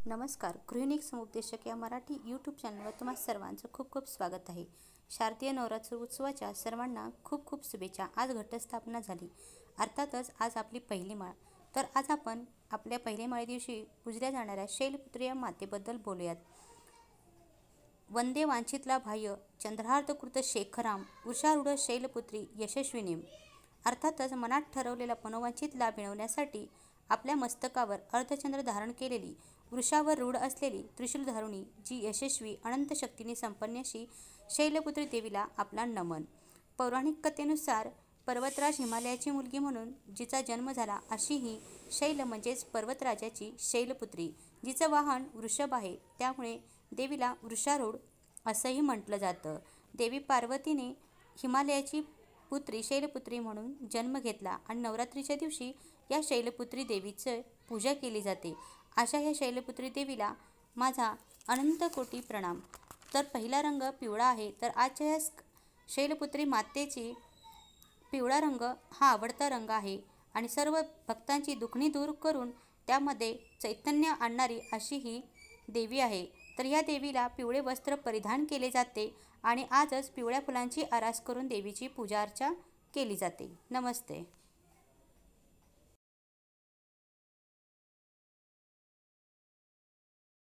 नमस्कार. गृहिणी समुपदेशक या मराठी यूट्यूब चॅनलवर तुम्हा सर्वांचं खूप खूप स्वागत आहे. शारदीय नवरात्र उत्सवाच्या सर्वांना खूप खूप शुभेच्छा. आज घटस्थापना झाली, अर्थातच आज आपली पहिली माळ. तर आज आपण आपल्या पहिल्या माळे दिवशी पूजल्या जाणाऱ्या शैलपुत्री या मातेबद्दल बोलूयात. वंदे वांछितला बाह्य चंद्रार्धकृत शेखराम वृषारूढ शैलपुत्री यशस्विनीम. अर्थातच मनात ठरवलेला मनोवांछित लाभ मिळवण्यासाठी आपल्या मस्तकावर अर्धचंद्र धारण केलेली, वृषावर रूढ असलेली, त्रिशूलधारुणी जी यशस्वी अनंत शक्तीने संपन्न अशी शैलपुत्री देवीला आपला नमन. पौराणिक कथेनुसार पर्वतराज हिमालयाची मुलगी म्हणून जिचा जन्म झाला, अशी ही शैल म्हणजेच पर्वतराजाची शैलपुत्री, जिचं वाहन वृषभ आहे, त्यामुळे देवीला वृषारूढ असंही म्हटलं जातं. देवी पार्वतीने हिमालयाची पुत्री शैलपुत्री म्हणून जन्म घेतला आणि नवरात्रीच्या दिवशी या शैलपुत्री देवीचं पूजा केली जाते. अशा ह्या शैलपुत्री देवीला माझा अनंत कोटी प्रणाम. तर पहिला रंग पिवळा आहे, तर आजच्या ह्या शैलपुत्री मातेची पिवळा रंग हा आवडता रंग आहे आणि सर्व भक्तांची दुखणी दूर करून त्यामध्ये चैतन्य आणणारी अशी ही देवी आहे. तर या देवीला पिवळे वस्त्र परिधान केले जाते आणि आजच पिवळ्या फुलांची आरास करून देवीची पूजा अर्चा केली जाते. नमस्ते.